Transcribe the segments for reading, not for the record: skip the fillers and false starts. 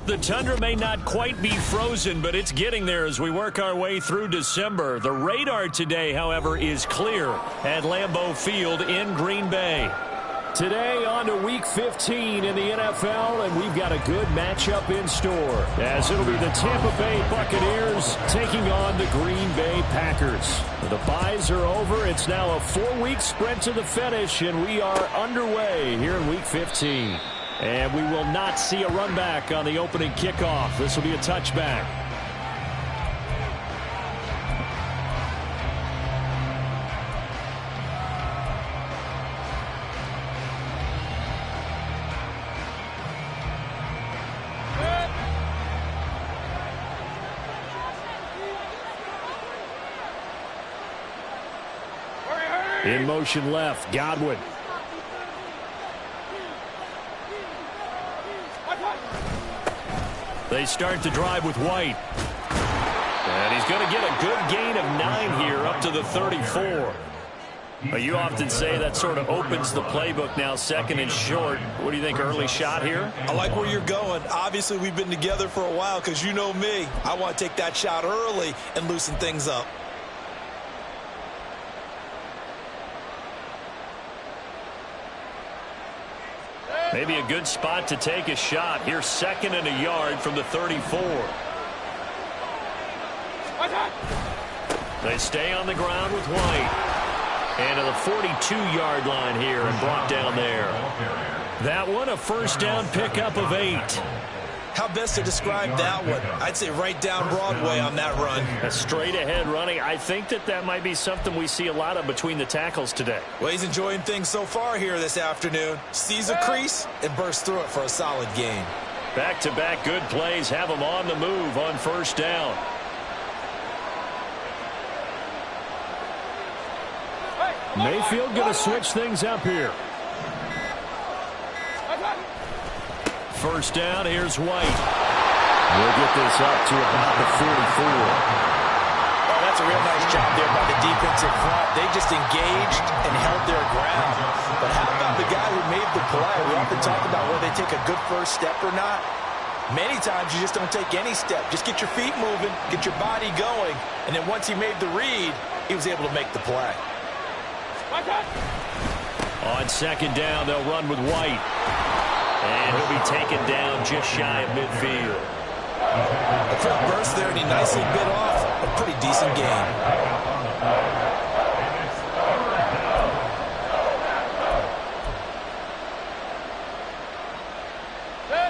The tundra may not quite be frozen, but it's getting there as we work our way through December. The radar today, however, is clear at Lambeau Field in Green Bay. Today on to Week 15 in the NFL, and we've got a good matchup in store, as it'll be the Tampa Bay Buccaneers taking on the Green Bay Packers. The byes are over. It's now a 4-week sprint to the finish, and we are underway here in Week 15. And we will not see a run back on the opening kickoff. This will be a touchback. In motion left, Godwin. They start to drive with White. And he's going to get a good gain of 9 here up to the 34. You often say that sort of opens the playbook now, second and short. What do you think, early shot here? I like where you're going. Obviously, we've been together for a while because you know me. I want to take that shot early and loosen things up. Maybe a good spot to take a shot. Here's second and a yard from the 34. They stay on the ground with White. And to the 42-yard line here and brought down there. That one a first down pickup of 8. How best to describe that one? I'd say right down Broadway on that run. A straight ahead running. I think that might be something we see a lot of between the tackles today. Well, he's enjoying things so far here this afternoon. Sees a crease and bursts through it for a solid gain. Back-to-back good plays have him on the move on first down. Mayfield going to switch things up here. First down, here's White. We'll get this up to about the 44. Oh, that's a real nice job there by the defensive front. They just engaged and held their ground. But how about the guy who made the play? We often talk about whether they take a good first step or not. Many times you just don't take any step. Just get your feet moving, get your body going, and then once he made the read, he was able to make the play. On second down, they'll run with White. And he'll be taken down just shy of midfield. A quick burst there, and he nicely bit off a pretty decent gain.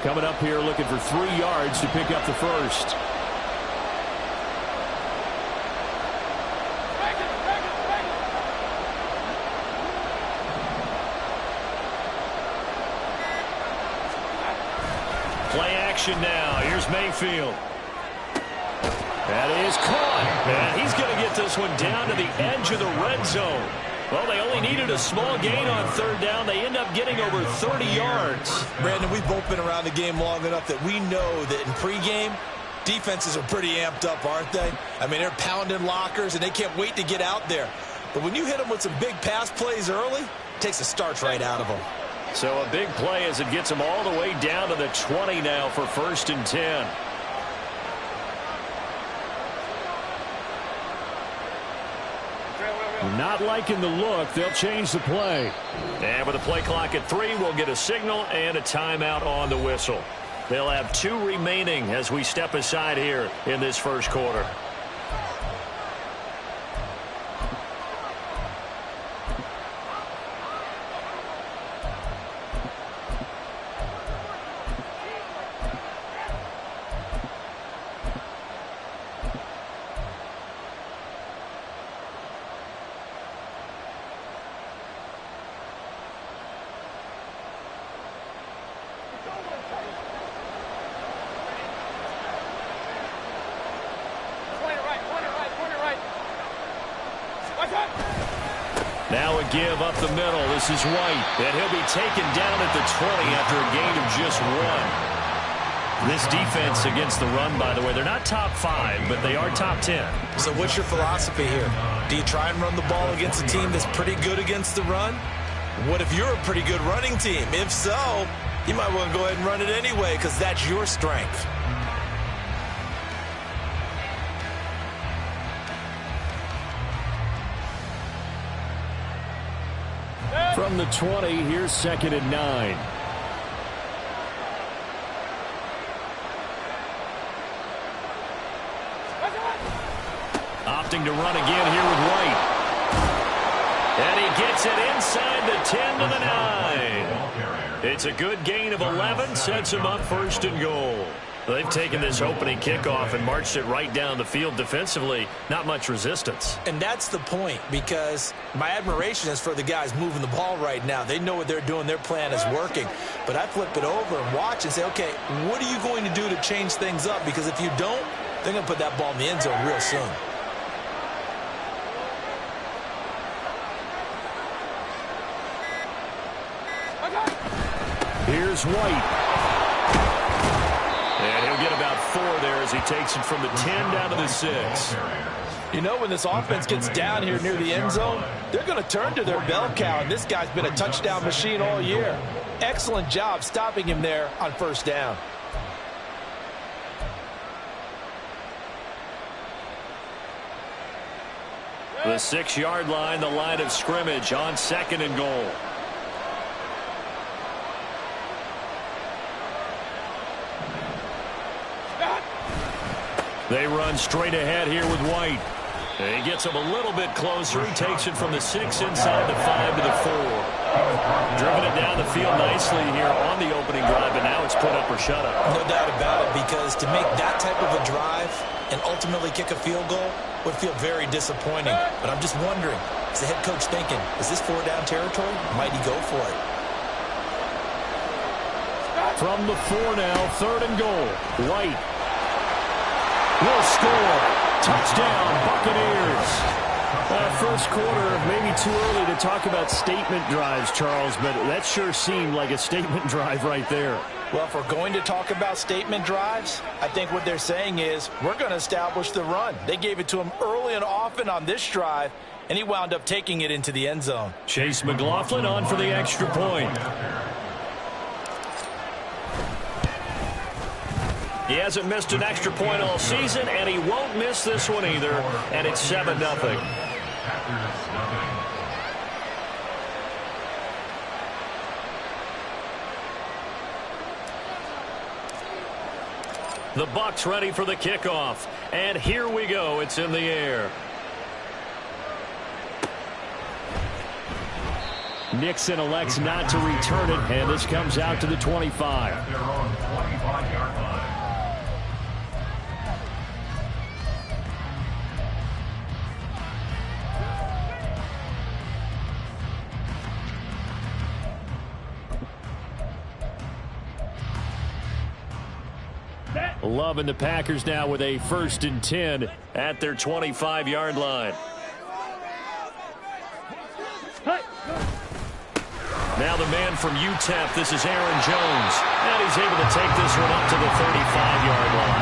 Coming up here looking for 3 yards to pick up the first. Play action now. Here's Mayfield. That is caught. And he's going to get this one down to the edge of the red zone. Well, they only needed a small gain on third down. They end up getting over 30 yards. Brandon, we've both been around the game long enough that we know that in pregame, defenses are pretty amped up, aren't they? I mean, they're pounding lockers, and they can't wait to get out there. But when you hit them with some big pass plays early, it takes the starch right out of them. So a big play as it gets them all the way down to the 20 now for first and 10. Not liking the look. They'll change the play. And with the play clock at 3, we'll get a signal and a timeout on the whistle. They'll have 2 remaining as we step aside here in this first quarter. Now a give up the middle. This is White. And he'll be taken down at the 20 after a gain of just 1. This defense against the run, by the way, they're not top 5, but they are top 10. So what's your philosophy here? Do you try and run the ball against a team that's pretty good against the run? What if you're a pretty good running team? If so, You might want to go ahead and run it anyway because that's your strength. From the 20, here's 2nd and 9. Opting to run again here with White. And he gets it inside the 10 to the 9. It's a good gain of 11, sets him up 1st and goal. They've taken this opening kickoff and marched it right down the field defensively. Not much resistance. And that's the point, because my admiration is for the guys moving the ball right now. They know what they're doing. Their plan is working. But I flip it over and watch and say, okay, what are you going to do to change things up? Because if you don't, they're going to put that ball in the end zone real soon. Here's White. And he'll get about 4 there as he takes it from the 10 down to the 6. You know, when this offense gets down here near the end zone, they're going to turn to their bell cow, and this guy's been a touchdown machine all year. Excellent job stopping him there on 1st down. The 6-yard line, the line of scrimmage on 2nd and goal. They run straight ahead here with White. And he gets him a little bit closer. He takes it from the 6 inside the 5 to the 4. Driven it down the field nicely here on the opening drive, and now it's put up or shut up. No doubt about it, because to make that type of a drive and ultimately kick a field goal would feel very disappointing. But I'm just wondering, is the head coach thinking, is this 4-down territory? Might he go for it? From the 4 now, 3rd and goal. White will score. Touchdown, Buccaneers. First quarter, maybe too early to talk about statement drives, Charles, but that sure seemed like a statement drive right there. Well, if we're going to talk about statement drives, I think what they're saying is we're going to establish the run. They gave it to him early and often on this drive, and he wound up taking it into the end zone. Chase McLaughlin on for the extra point. He hasn't missed an extra point all season, and he won't miss this one either, and it's 7-0. The Bucs ready for the kickoff, and here we go. It's in the air. Nixon elects not to return it, and this comes out to the 25. They're on 25-yard line. Love and the Packers now with a 1st and 10 at their 25-yard line. Now the man from UTEP, this is Aaron Jones. And he's able to take this one up to the 35-yard line.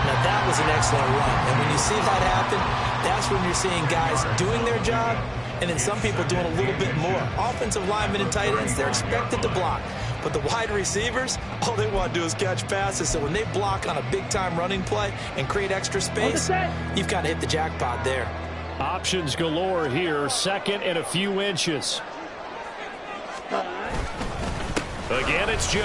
Now that was an excellent run. And when you see that happen, that's when you're seeing guys doing their job and then some people doing a little bit more. Offensive linemen and tight ends, they're expected to block. But the wide receivers, all they want to do is catch passes. So when they block on a big-time running play and create extra space, you've got to hit the jackpot there. Options galore here. 2nd and a few inches. Again, it's Jones.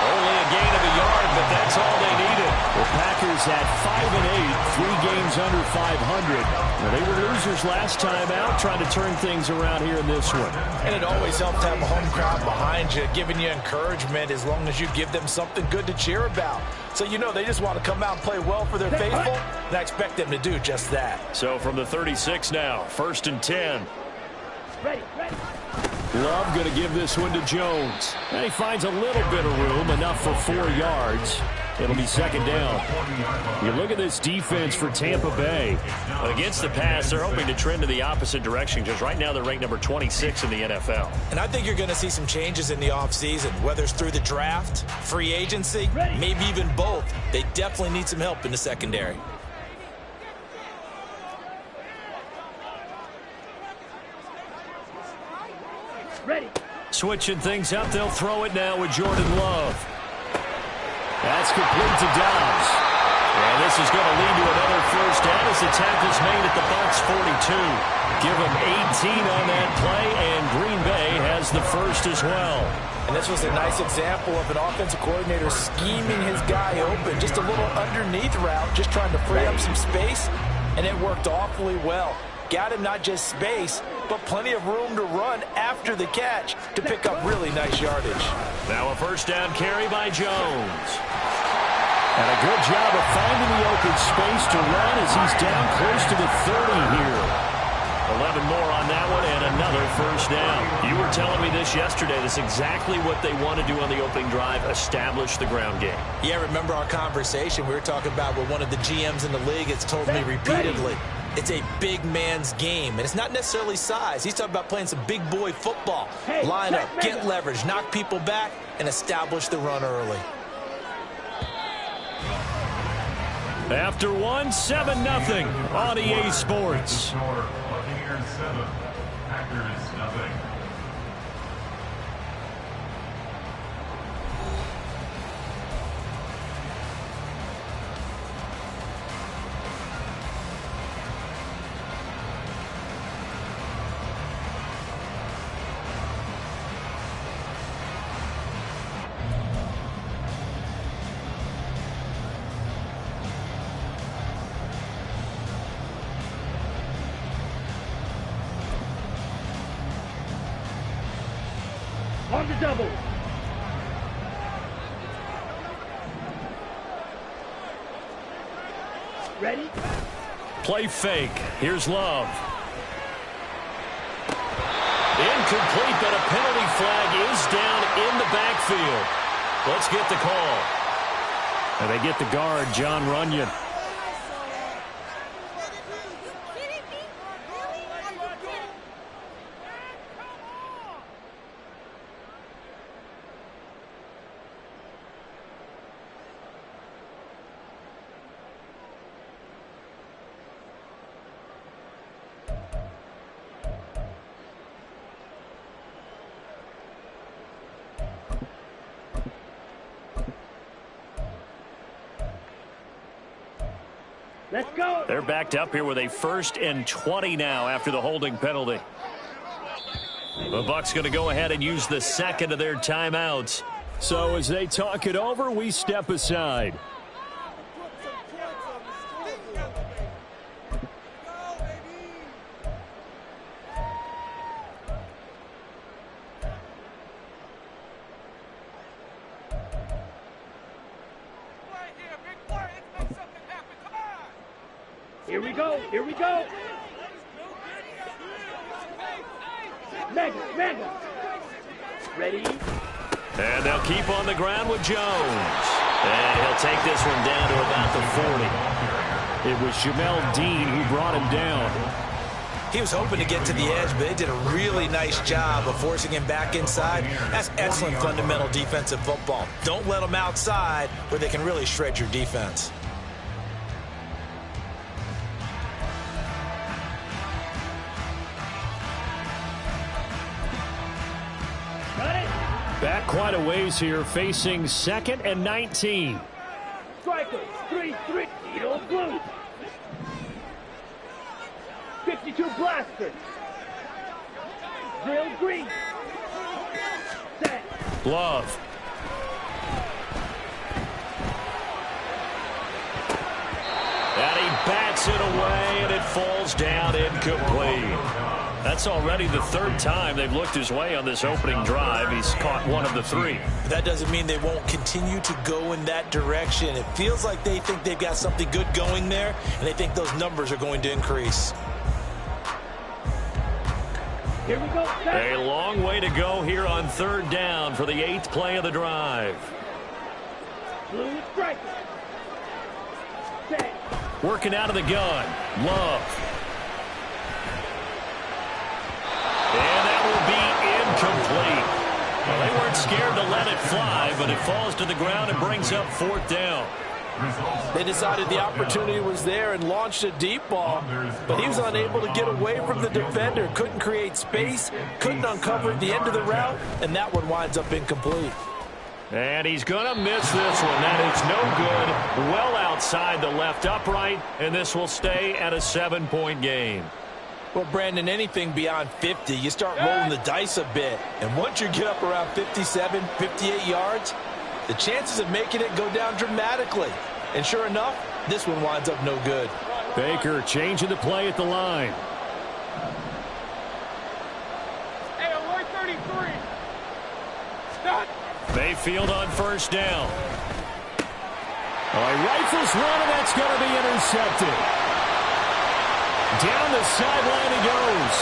Only a gain of a yard, but that's all they needed. The Packers at 5-8, 3 games under 500. Now, they were losers last time out, trying to turn things around here in this one. And it always helps to have a home crowd behind you, giving you encouragement as long as you give them something good to cheer about. So you know they just want to come out and play well for their faithful, and I expect them to do just that. So from the 36 now, 1st and 10. Ready. Love going to give this one to Jones. And he finds a little bit of room, enough for 4 yards. It'll be 2nd down. You look at this defense for Tampa Bay. Against the pass, they're hoping to trend in the opposite direction, because right now they're ranked number 26 in the NFL. And I think you're going to see some changes in the offseason, whether it's through the draft, free agency, maybe even both. They definitely need some help in the secondary. Switching things up, they'll throw it now with Jordan Love. That's complete to Dobbs. And this is going to lead to another first down as the tackle's made at the Bucs 42. Give them 18 on that play, and Green Bay has the first as well. And this was a nice example of an offensive coordinator scheming his guy open. Just a little underneath route, just trying to free up some space, and it worked awfully well. Got him not just space, but plenty of room to run after the catch to pick up really nice yardage. Now a first down carry by Jones. And a good job of finding the open space to run as he's down close to the 30 here. 11 more on that one and another first down. You were telling me this yesterday. That's exactly what they want to do on the opening drive, establish the ground game. Yeah, remember our conversation we were talking about what one of the GMs in the league has told me repeatedly. It's a big man's game, and it's not necessarily size. He's talking about playing some big boy football. Line up, get leverage, knock people back, and establish the run early. After 7-0 on EA Sports. Buccaneers 7, Packers nothing. On the double. Ready? Play fake. Here's Love. Incomplete, but a penalty flag is down in the backfield. Let's get the call. And they get the guard, John Runyon. Let's go. They're backed up here with a 1st and 20 now after the holding penalty. The Bucs going to go ahead and use the second of their timeouts. So as they talk it over, we step aside. Here we go. Here we go. Mega. Ready? And they'll keep on the ground with Jones. And he'll take this one down to about the 40. It was Jamel Dean who brought him down. He was hoping to get to the edge, but they did a really nice job of forcing him back inside. That's excellent fundamental defensive football. Don't let them outside where they can really shred your defense. Back quite a ways here, facing 2nd and 19. Strikers, 3-3, Eagle Blue. 52 Blasters. Drill Green. Set. Love. And he bats it away, and it falls down incomplete. That's already the 3rd time they've looked his way on this opening drive. He's caught one of the 3. That doesn't mean they won't continue to go in that direction. It feels like they think they've got something good going there, and they think those numbers are going to increase. Here we go. A long way to go here on 3rd down for the 8th play of the drive. Blue striker. Set. Working out of the gun. Love. And that will be incomplete. Well, they weren't scared to let it fly, but it falls to the ground and brings up 4th down. They decided the opportunity was there and launched a deep ball, but he was unable to get away from the defender. Couldn't create space, couldn't uncover at the end of the route, and that one winds up incomplete. And he's going to miss this one. That is no good. Well outside the left upright, and this will stay at a 7-point game. Well, Brandon, anything beyond 50, you start rolling the dice a bit. And once you get up around 57, 58 yards, the chances of making it go down dramatically. And sure enough, this one winds up no good. Baker changing the play at the line. Hey, alert 33. Stop. Mayfield on first down. Oh, he rifles one, and that's going to be intercepted. Down the sideline he goes.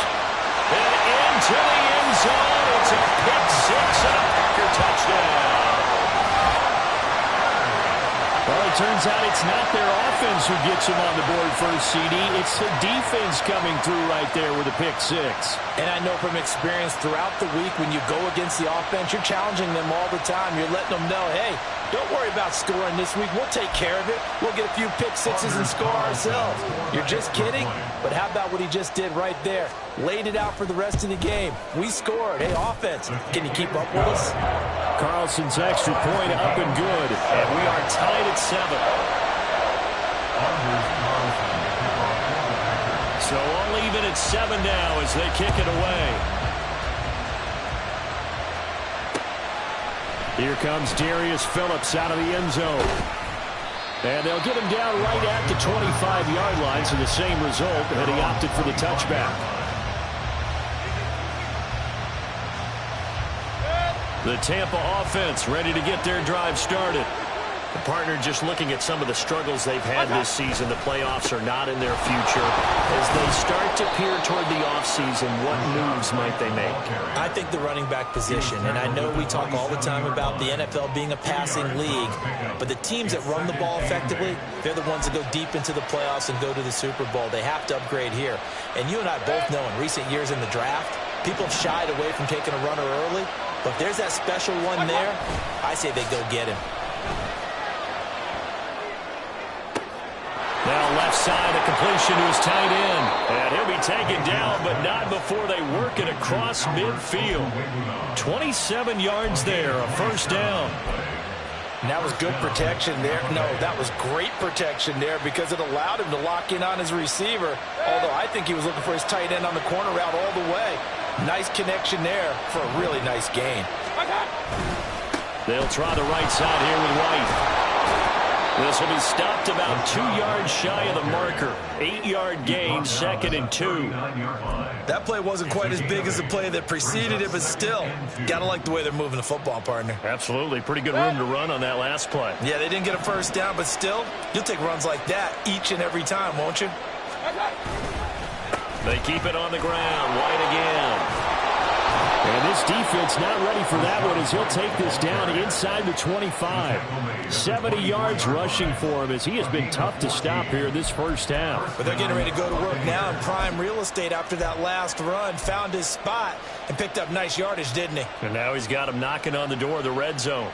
And into the end zone. It's a pick-6 and a Packer touchdown. Well, it turns out it's not their offense who gets them on the board first, CD. It's the defense coming through right there with a pick-6. And I know from experience throughout the week when you go against the offense, you're challenging them all the time. You're letting them know, hey, don't worry about scoring this week. We'll take care of it. We'll get a few pick-6s and score ourselves. You're just kidding? But how about what he just did right there? Laid it out for the rest of the game. We scored. Hey, offense, can you keep up with us? Carlson's extra point up and good. And we are tied at 7. So all even at 7 now as they kick it away. Here comes Darius Phillips out of the end zone. And they'll get him down right at the 25-yard line, so the same result, and he opted for the touchback. The Tampa offense ready to get their drive started. The partner just looking at some of the struggles they've had this season. The playoffs are not in their future. As they start to peer toward the offseason, what moves might they make? I think the running back position, and I know we talk all the time about the NFL being a passing league, but the teams that run the ball effectively, they're the ones that go deep into the playoffs and go to the Super Bowl. They have to upgrade here. And you and I both know in recent years in the draft, people have shied away from taking a runner early, but if there's that special one there, I say they go get him. Now left side, a completion to his tight end. And he'll be taken down, but not before they work it across midfield. 27 yards there, a first down. And that was good protection there. No, that was great protection there because it allowed him to lock in on his receiver. Although I think he was looking for his tight end on the corner route all the way. Nice connection there for a really nice gain. They'll try the right side here with White. This will be stopped about 2 yards shy of the marker. 8-yard gain, 2nd and 2. That play wasn't quite as big as the play that preceded it, but still, gotta like the way they're moving the football, partner. Absolutely. Pretty good room to run on that last play. Yeah, they didn't get a first down, but still, you'll take runs like that each and every time, won't you? They keep it on the ground. White again. And this defense not ready for that one as he'll take this down inside the 25. 70 yards rushing for him as he has been tough to stop here this first half. But they're getting ready to go to work now in prime real estate after that last run. Found his spot and picked up nice yardage, didn't he? And now he's got him knocking on the door of the red zone.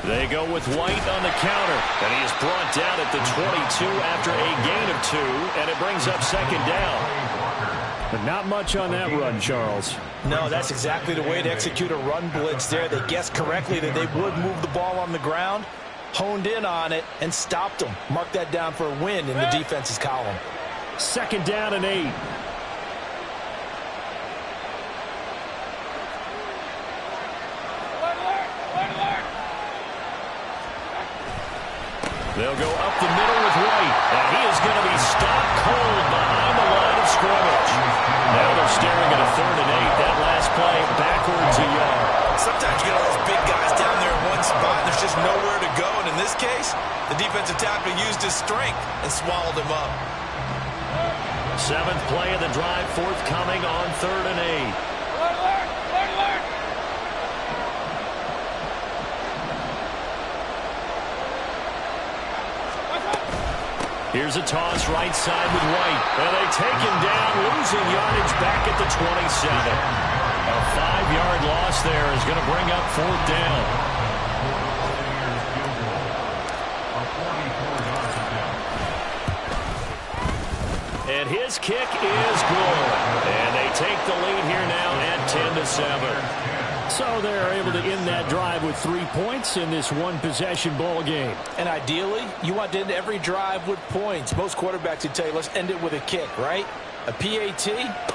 They go with White on the counter, and he is brought down at the 22 after a gain of 2, and it brings up 2nd down. But not much on that run, Charles. No, that's exactly the way to execute a run blitz there. They guessed correctly that they would move the ball on the ground, honed in on it, and stopped them. Mark that down for a win in the defense's column. 2nd down and 8. They'll go up the middle with White, and he is going to be stopped cold behind the line of scrimmage. Now they're staring at a 3rd and 8. That last play backwards a yard. Sometimes you get all those big guys down there in one spot, and there's just nowhere to go. And in this case, the defensive tackle used his strength and swallowed him up. 7th play of the drive, forthcoming on 3rd and 8. Here's a toss right side with White. And they take him down, losing yardage back at the 27. A 5-yard loss there is going to bring up 4th down. And his kick is good. And they take the lead here now at 10-7. So they're able to end that drive with 3 points in this one-possession ball game. And ideally, you want to end every drive with points. Most quarterbacks would tell you, let's end it with a kick, right? A PAT,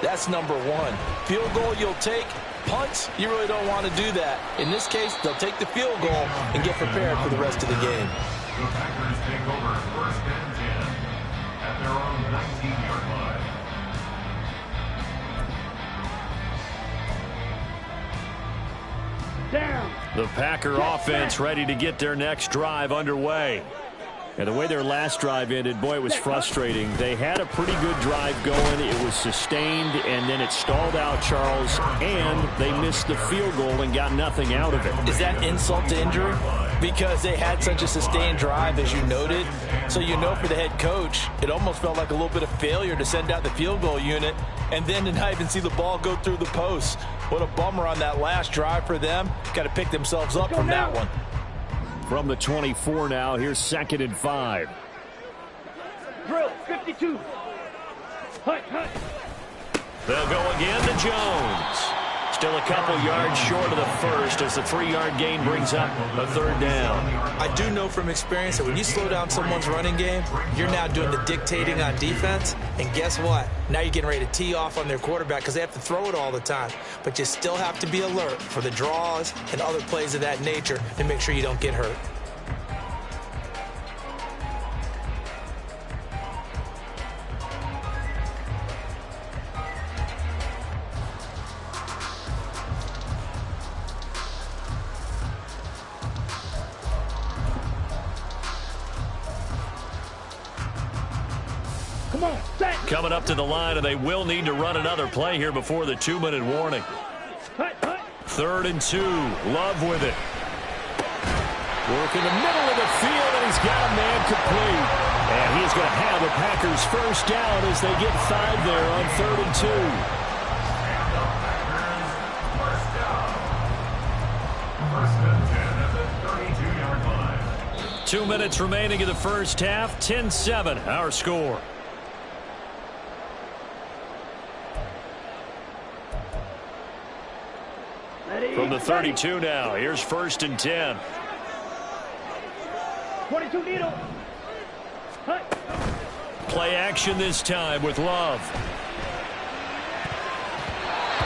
that's number 1. Field goal you'll take. Punts, you really don't want to do that. In this case, they'll take the field goal and get prepared for the rest of the game. The Packers take over 1st and 10 at their own 19-yard line. Down. The Packer offense ready to get their next drive underway. And the way their last drive ended, boy, it was frustrating. They had a pretty good drive going. It was sustained, and then it stalled out, Charles, and they missed the field goal and got nothing out of it. Is that insult to injury? Because they had such a sustained drive, as you noted. So you know for the head coach, it almost felt like a little bit of failure to send out the field goal unit and then to not even see the ball go through the post. What a bummer on that last drive for them. Got to pick themselves up from that one. From the 24 now, here's 2nd and 5. Drill, 52. Hut. They'll go again to Jones. Still a couple yards short of the first as the 3-yard gain brings up a 3rd down. I do know from experience that when you slow down someone's running game, you're now doing the dictating on defense. And guess what? Now you're getting ready to tee off on their quarterback because they have to throw it all the time. But you still have to be alert for the draws and other plays of that nature to make sure you don't get hurt. Coming up to the line, and they will need to run another play here before the 2-minute warning. 3rd and 2. Love with it. Work in the middle of the field, and he's got a man complete. And he's going to have the Packers first down as they get 5 there on 3rd and 2. And the Packers first down. 1st and 10 at the 32-yard line. 2 minutes remaining in the first half. 10-7, our score. From the 32 now, here's 1st and 10. 22 needle. Play action this time with Love.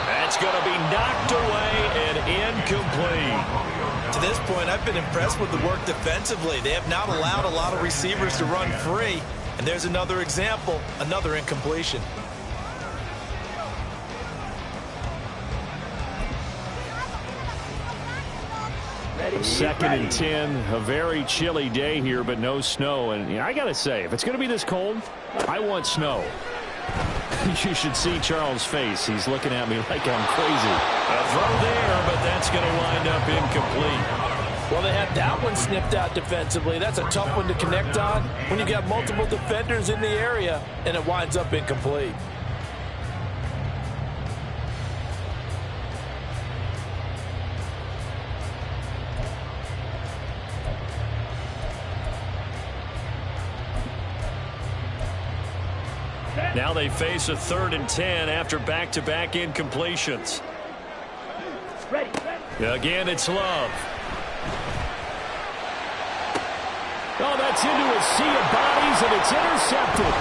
That's going to be knocked away and incomplete. To this point, I've been impressed with the work defensively. They have not allowed a lot of receivers to run free. And there's another example, another incompletion. 2nd and 10, a very chilly day here, but no snow. And I got to say, if it's going to be this cold, I want snow. You should see Charles' face. He's looking at me like I'm crazy. A throw there, but that's going to wind up incomplete. Well, they had that one snipped out defensively. That's a tough one to connect on when you got multiple defenders in the area, and it winds up incomplete. Now they face a 3rd and 10 after back-to-back incompletions. Ready. Again, it's Love. Oh, that's into a sea of bodies, and it's intercepted.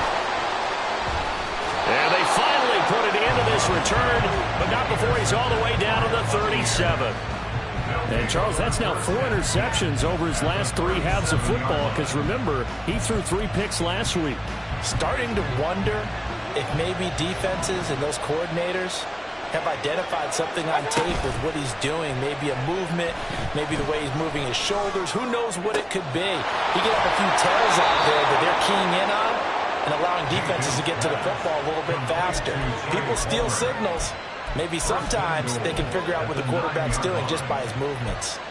And they finally put it into this return, but not before he's all the way down to the 37. And, Charles, that's now 4 interceptions over his last 3 halves of football, because, remember, he threw 3 picks last week. Starting to wonder if maybe defenses and those coordinators have identified something on tape with what he's doing. Maybe a movement, maybe the way he's moving his shoulders. Who knows what it could be? He could have a few tells out there that they're keying in on and allowing defenses to get to the football a little bit faster. People steal signals. Maybe sometimes they can figure out what the quarterback's doing just by his movements.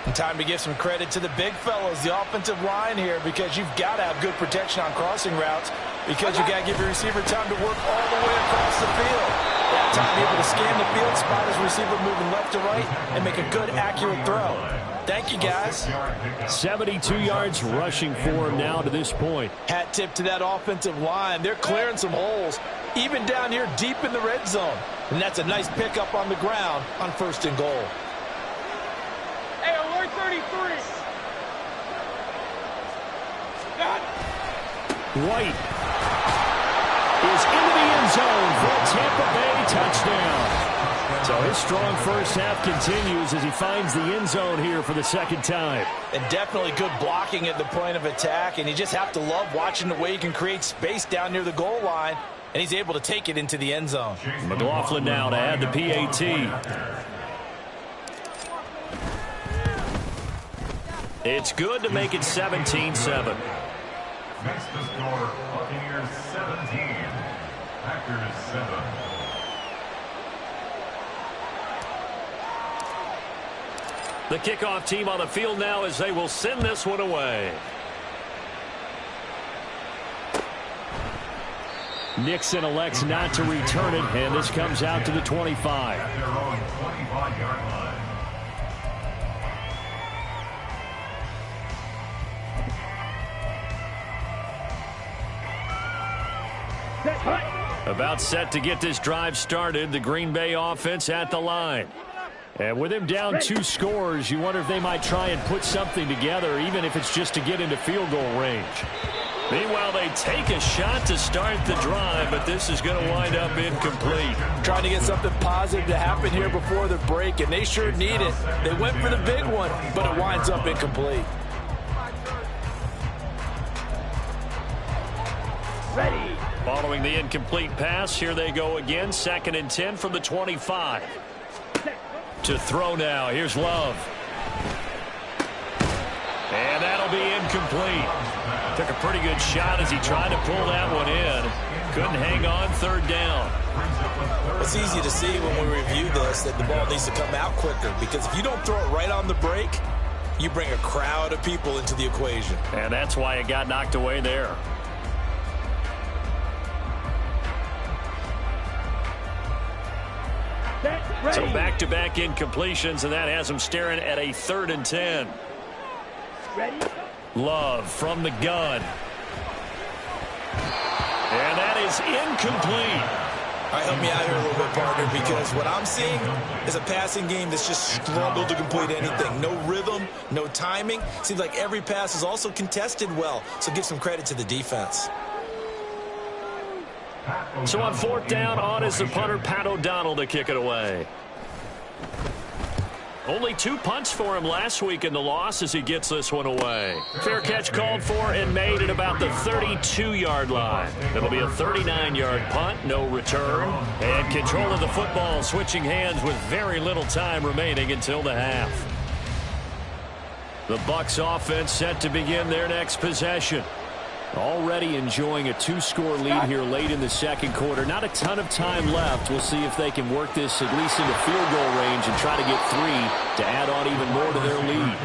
And time to give some credit to the big fellows, the offensive line here, because you've got to have good protection on crossing routes, because you've got to give your receiver time to work all the way across the field. That time to be able to scan the field, spot his receiver moving left to right, and make a good, accurate throw. Thank you, guys. 72 yards rushing for him now to this point. Hat tip to that offensive line. They're clearing some holes, even down here deep in the red zone. And that's a nice pickup on the ground on 1st and goal. Hey, alert 33. White is into the end zone for a Tampa Bay touchdown. So his strong first half continues as he finds the end zone here for the 2nd time. And definitely good blocking at the point of attack, and you just have to love watching the way he can create space down near the goal line, and he's able to take it into the end zone. McLaughlin now to add the PAT. It's good to make it 17-7. Next to score, Buccaneers 17, Packers 7. The kickoff team on the field now as they will send this one away. Nixon elects not to return it, and this comes out to the 25. At their own 25-yard line. About set to get this drive started, the Green Bay offense at the line. And with him down 2 scores, you wonder if they might try and put something together, even if it's just to get into field goal range. Meanwhile, they take a shot to start the drive, but this is going to wind up incomplete. Trying to get something positive to happen here before the break, and they sure need it. They went for the big one, but it winds up incomplete. Ready. Following the incomplete pass, here they go again. 2nd and 10 from the 25. To throw now. Here's Love. And that'll be incomplete. Took a pretty good shot as he tried to pull that one in. Couldn't hang on 3rd down. It's easy to see when we review this that the ball needs to come out quicker, because if you don't throw it right on the break, you bring a crowd of people into the equation. And that's why it got knocked away there. So back-to-back incompletions, and that has them staring at a 3rd and 10. Ready. Love from the gun. And that is incomplete. All right, help me out here a little bit, partner, because what I'm seeing is a passing game that's just struggled to complete anything. No rhythm, no timing. Seems like every pass is also contested well, so give some credit to the defense. So on 4th down, on is the punter, Pat O'Donnell, to kick it away. Only 2 punts for him last week in the loss as he gets this one away. Fair catch called for and made at about the 32-yard line. It'll be a 39-yard punt, no return. And control of the football, switching hands with very little time remaining until the half. The Bucs offense set to begin their next possession. Already enjoying a 2-score lead here late in the 2nd quarter. Not a ton of time left. We'll see if they can work this at least into field goal range and try to get 3 to add on even more to their lead.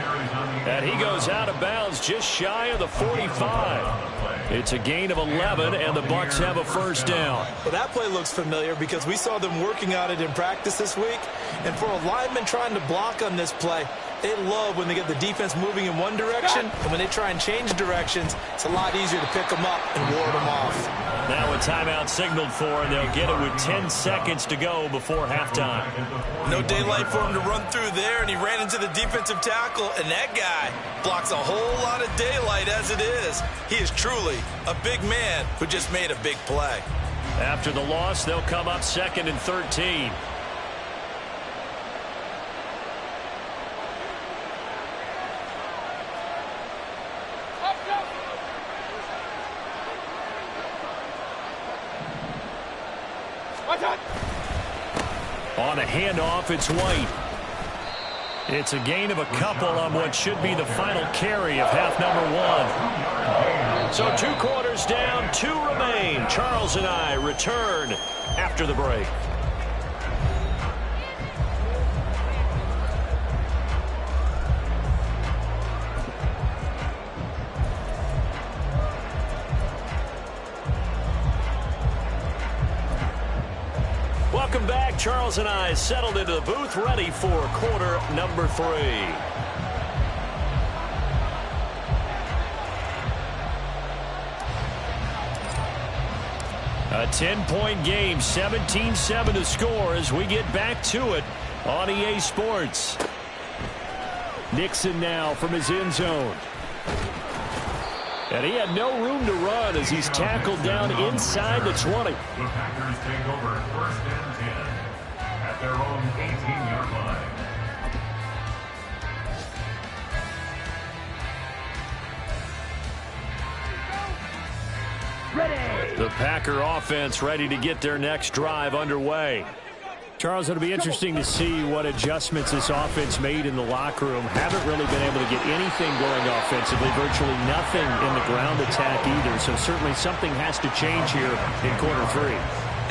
And he goes out of bounds just shy of the 45. It's a gain of 11, and the Bucs have a 1st down. Well, that play looks familiar because we saw them working on it in practice this week. And for a lineman trying to block on this play, they love when they get the defense moving in one direction, and when they try and change directions, it's a lot easier to pick them up and ward them off. Now a timeout signaled for, and they'll get it with 10 seconds to go before halftime. No daylight for him to run through there, and he ran into the defensive tackle, and that guy blocks a whole lot of daylight as it is. He is truly a big man who just made a big play. After the loss, they'll come up 2nd and 13. On a handoff, it's White. It's a gain of a couple on what should be the final carry of half number 1. So 2 quarters down, 2 remain. Charles and I return after the break. Welcome back. Charles and I settled into the booth, ready for quarter number 3. A 10-point game, 17-7 to score as we get back to it on EA Sports. Nixon now from his end zone. And he had no room to run as he's tackled down inside the 20. The Packers take over 1st and 10 at their own 18-yard line. Ready. The Packer offense ready to get their next drive underway. Charles, it'll be interesting to see what adjustments this offense made in the locker room. Haven't really been able to get anything going offensively, virtually nothing in the ground attack either. So certainly something has to change here in quarter 3.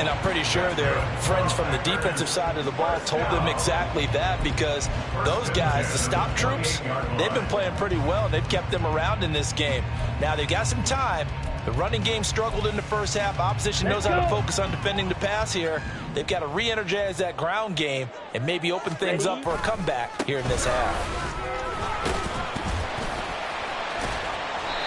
And I'm pretty sure their friends from the defensive side of the ball told them exactly that, because those guys, the stop troops, they've been playing pretty well. They've kept them around in this game. Now they've got some time. The running game struggled in the first half. Opposition knows how to focus on defending the pass here. They've got to re-energize that ground game and maybe open things up for a comeback here in this half.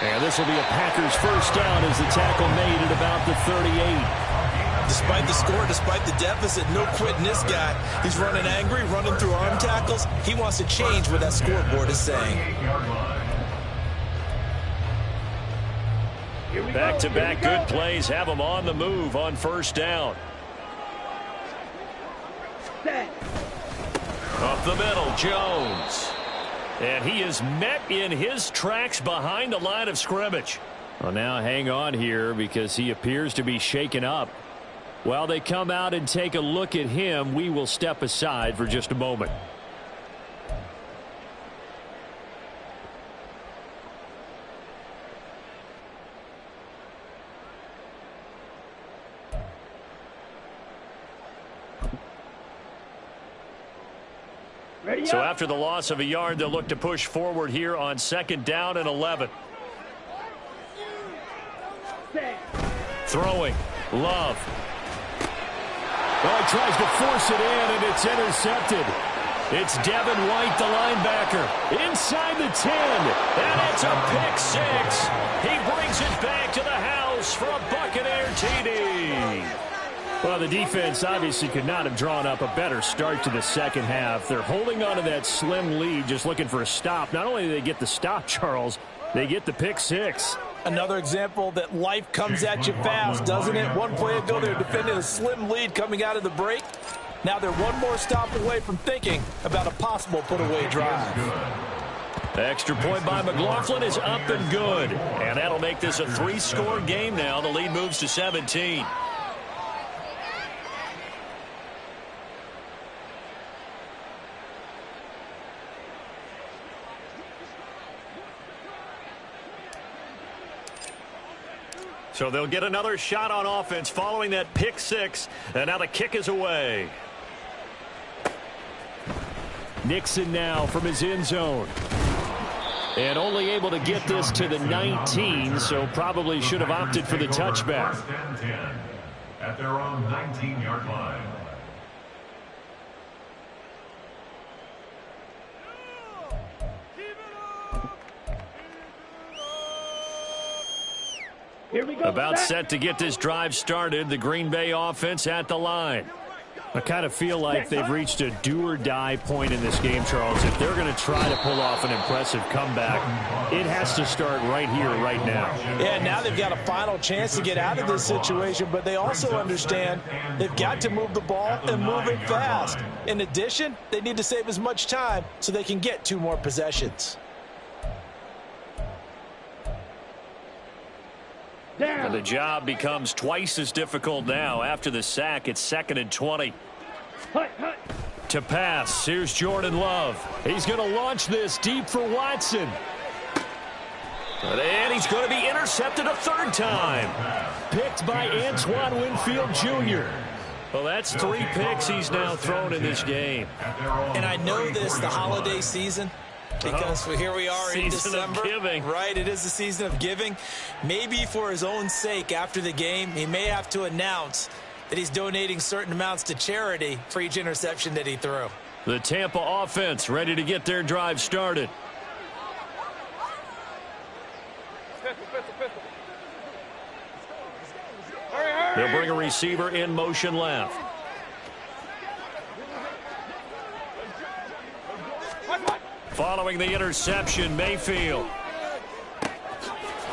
And this will be a Packers first down as the tackle made at about the 38. Despite the score, despite the deficit, no quitting this guy. He's running angry, running through arm tackles. He wants to change what that scoreboard is saying. Back-to-back good plays have him on the move on first down. Up the middle, Jones. And he is met in his tracks behind the line of scrimmage. Well, now hang on here because he appears to be shaken up. While they come out and take a look at him, we will step aside for just a moment. So after the loss of a yard, they'll look to push forward here on 2nd down and 11. Throwing. Love. Oh, he tries to force it in, and it's intercepted. It's Devin White, the linebacker, inside the 10, and it's a pick 6. He brings it back to the house for a Buccaneer TD. Well, the defense obviously could not have drawn up a better start to the second half. They're holding on to that slim lead, just looking for a stop. Not only do they get the stop, Charles, they get the pick 6. Another example that life comes at you fast, doesn't it? One play ago, they were defending a slim lead coming out of the break. Now they're one more stop away from thinking about a possible put-away drive. The extra point by McLaughlin is up and good. And that'll make this a 3-score game now. The lead moves to 17. So they'll get another shot on offense following that pick 6. And now the kick is away. Nixon now from his end zone. And only able to get this to the 19, so probably should have opted for the touchback. 1st and 10 at their own 19-yard line. Here we go. About set to get this drive started. The Green Bay offense at the line. I kind of feel like they've reached a do-or-die point in this game, Charles. If they're going to try to pull off an impressive comeback, it has to start right here, right now. Yeah, now they've got a final chance to get out of this situation, but they also understand they've got to move the ball and move it fast. In addition, they need to save as much time so they can get 2 more possessions. And the job becomes twice as difficult now. After the sack, it's 2nd and 20. To pass, here's Jordan Love. He's going to launch this deep for Watson. And he's going to be intercepted a 3rd time. Picked by Antoine Winfield Jr. Well, that's 3 picks he's now thrown in this game. And I know this, the holiday season, because here we are in December, right? It is the season of giving. Maybe for his own sake after the game, he may have to announce that he's donating certain amounts to charity for each interception that he threw. The Tampa offense ready to get their drive started. They'll bring a receiver in motion left. Following the interception, Mayfield.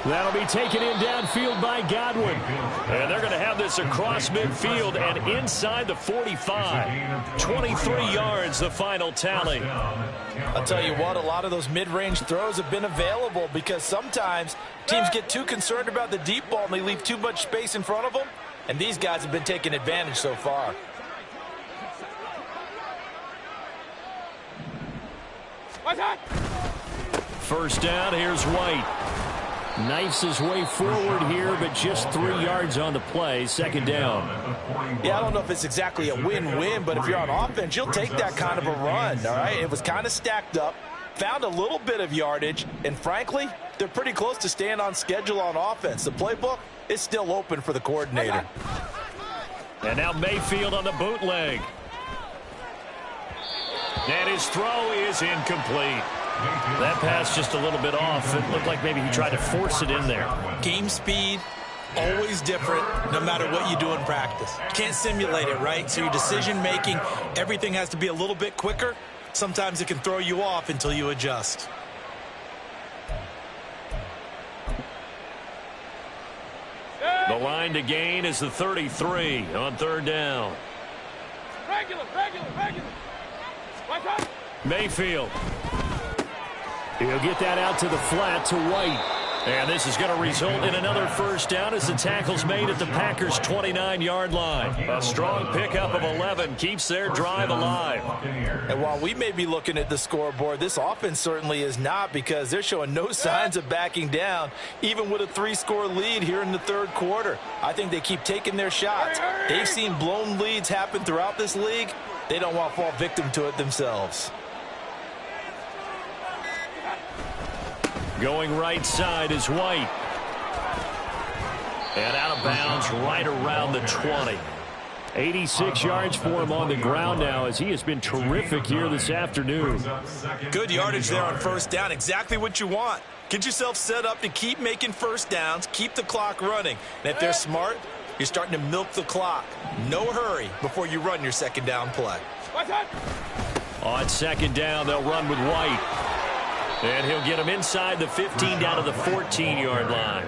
That'll be taken in downfield by Godwin. And they're going to have this across midfield and inside the 45. 23 yards, the final tally. I'll tell you what, a lot of those mid-range throws have been available because sometimes teams get too concerned about the deep ball and they leave too much space in front of them. And these guys have been taking advantage so far. First down, here's White. Knifes his way forward here, but just 3 yards on the play. Second down. Yeah, I don't know if it's exactly a win-win, but if you're on offense, you'll take that kind of a run, all right? It was kind of stacked up, found a little bit of yardage, and frankly, they're pretty close to staying on schedule on offense. The playbook is still open for the coordinator. And now Mayfield on the bootleg. And his throw is incomplete. That pass just a little bit off. It looked like maybe he tried to force it in there. Game speed, always different no matter what you do in practice. You can't simulate it, right? So your decision-making, everything has to be a little bit quicker. Sometimes it can throw you off until you adjust. The line to gain is the 33 on third down. Regular. Mayfield. He'll get that out to the flat to White. And this is going to result in another first down as the tackle's made at the Packers' 29-yard line. A strong pickup of 11 keeps their drive alive. And while we may be looking at the scoreboard, this offense certainly is not, because they're showing no signs of backing down, even with a 3-score lead here in the third quarter. I think they keep taking their shots. They've seen blown leads happen throughout this league. They don't want to fall victim to it themselves. Going right side is White. And out of bounds right around the 20. 86 yards for him on the ground now, as he has been terrific here this afternoon. Good yardage there on first down. Exactly what you want. Get yourself set up to keep making first downs, keep the clock running. And if they're smart, you're starting to milk the clock. No hurry before you run your second down play. On second down, they'll run with White. And he'll get him inside the 15 down to the 14-yard line.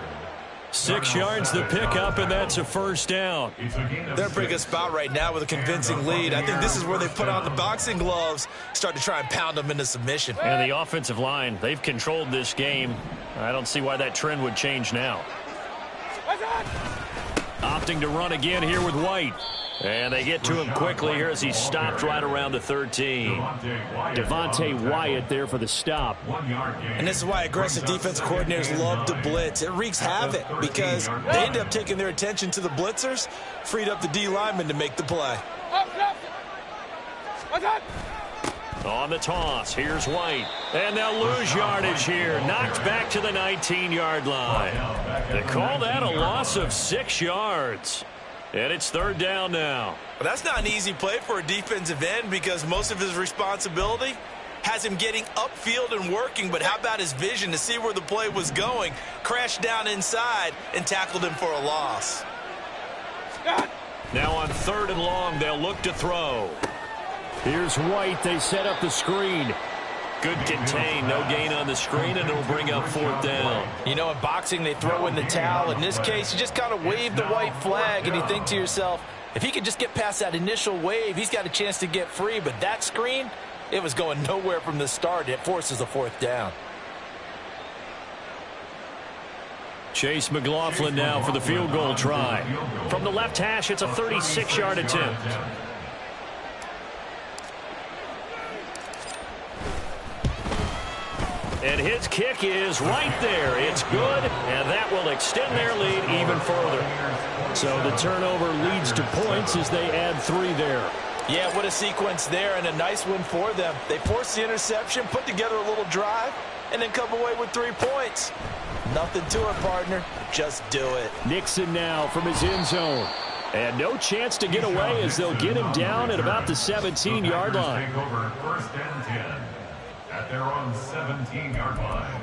6 yards the pickup, and that's a first down. They're in a pretty good spot right now with a convincing lead. I think this is where they put on the boxing gloves, start to try and pound them into submission. And the offensive line, they've controlled this game. I don't see why that trend would change now. Opting to run again here with White. And they get to him quickly here as he stopped right around the 13. Devontae Wyatt there for the stop. And this is why aggressive defense coordinators love to blitz. It wreaks havoc because they end up taking their attention to the blitzers, freed up the D lineman to make the play. On the toss, here's White. And they'll lose yardage here. Knocked back to the 19-yard line. They call that a loss of 6 yards. And it's third down now. Well, that's not an easy play for a defensive end because most of his responsibility has him getting upfield and working. But how about his vision to see where the play was going? Crashed down inside and tackled him for a loss. Now on third and long, they'll look to throw. Here's White. They set up the screen. Good contain, no gain on the screen, and it'll bring up fourth down. You know, in boxing, they throw in the towel. In this case, you just kind of wave the white flag, and you think to yourself, if he could just get past that initial wave, he's got a chance to get free. But that screen, it was going nowhere from the start. It forces a fourth down. Chase McLaughlin now for the field goal try. From the left hash, it's a 36-yard attempt. And his kick is right there. It's good, and that will extend their lead even further. So the turnover leads to points as they add 3 there. Yeah, what a sequence there, and a nice win for them. They forced the interception, put together a little drive, and then come away with 3 points. Nothing to it, partner. Just do it. Nixon now from his end zone. And no chance to get away as they'll get him down at about the 17-yard line. Take over 1st and 10 at their own 17-yard line.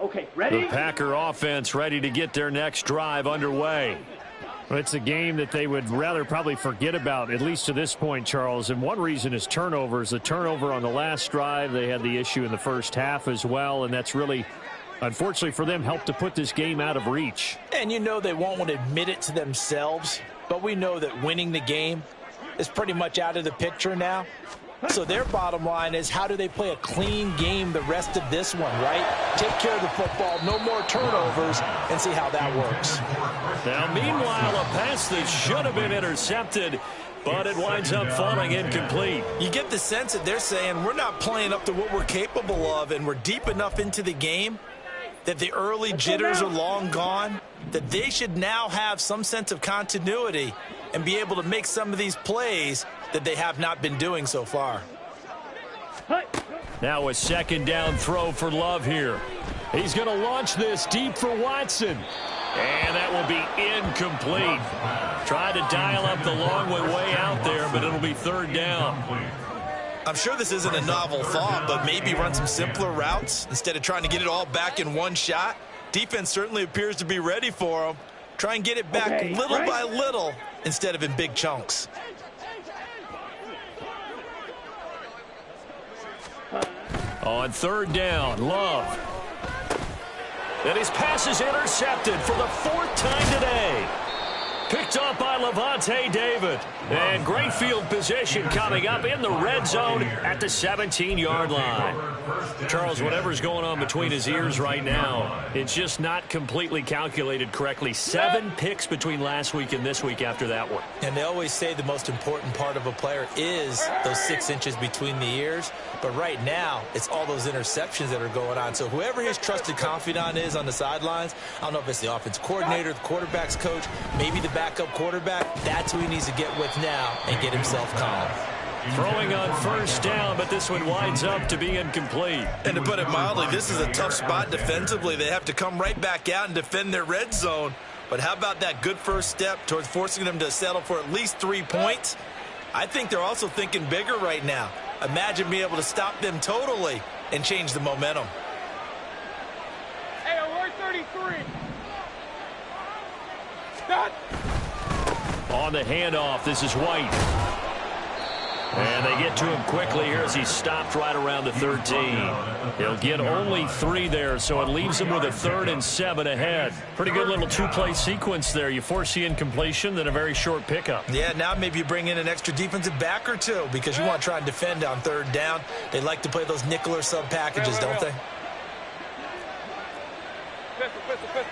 Okay, ready? The Packer offense ready to get their next drive underway. It's a game that they would rather probably forget about, at least to this point, Charles. And one reason is turnovers. The turnover on the last drive, they had the issue in the first half as well. And that's really, unfortunately for them, helped to put this game out of reach. And you know they won't want to admit it to themselves, but we know that winning the game is pretty much out of the picture now. So their bottom line is, how do they play a clean game the rest of this one, right? Take care of the football, no more turnovers, and see how that works. Now, meanwhile, a pass that should have been intercepted, but it winds up falling incomplete. You get the sense that they're saying, we're not playing up to what we're capable of, and we're deep enough into the game that the early jitters are long gone, that they should now have some sense of continuity and be able to make some of these plays that they have not been doing so far. Now a second down throw for Love here. He's going to launch this deep for Watson. And that will be incomplete. Tried to dial up the long way out there, but it'll be 3rd down. I'm sure this isn't a novel thought, but maybe run some simpler routes instead of trying to get it all back in one shot. Defense certainly appears to be ready for them. Try and get it back little by little instead of in big chunks. On 3rd down, Love. And his pass is intercepted for the 4th time today. Picked up by Levante David. And great field position coming up in the red zone at the 17-yard line. Charles, whatever's going on between his ears right now, it's just not completely calculated correctly. 7 picks between last week and this week after that one. And they always say the most important part of a player is those 6 inches between the ears. But right now, it's all those interceptions that are going on. So whoever his trusted confidant is on the sidelines, I don't know if it's the offense coordinator, the quarterback's coach, maybe the backup quarterback, that's who he needs to get with now and get himself calm. Throwing on 1st down, but this one winds up to be incomplete. And to put it mildly, this is a tough spot defensively. They have to come right back out and defend their red zone. But how about that good first step towards forcing them to settle for at least 3 points? I think they're also thinking bigger right now. Imagine being able to stop them totally and change the momentum. Hey, alert 33. Stop. On the handoff, this is White. And they get to him quickly here as he stopped right around the 13. He'll get only 3 there, so it leaves him with a 3rd and 7 ahead. Pretty good little 2-play sequence there. You force the incompletion, then a very short pickup. Yeah, now maybe you bring in an extra defensive back or 2 because you want to try and defend on 3rd down. They like to play those nickel or sub packages, don't they? Pistol.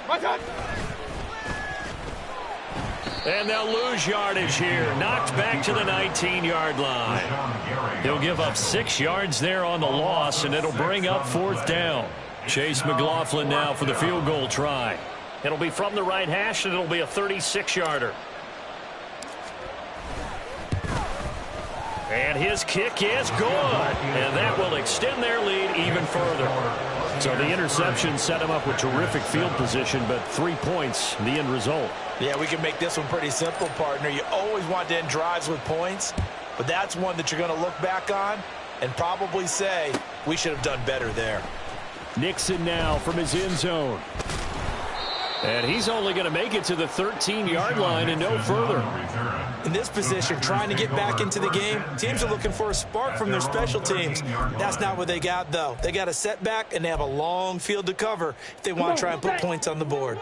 My God. And they'll lose yardage here. Knocked back to the 19-yard line. He'll give up 6 yards there on the loss, and it'll bring up 4th down. Chase McLaughlin now for the field goal try. It'll be from the right hash, and it'll be a 36-yarder. And his kick is good. And that will extend their lead even further. So the interception set him up with terrific field position, but 3 points, the end result. Yeah, we can make this one pretty simple, partner. You always want to end drives with points, but that's one that you're going to look back on and probably say, we should have done better there. Nixon now from his end zone. And he's only going to make it to the 13-yard line and no further. In this position, trying to get back into the game, teams are looking for a spark from their special teams. That's not what they got, though. They got a setback, and they have a long field to cover if they want to try and put points on the board.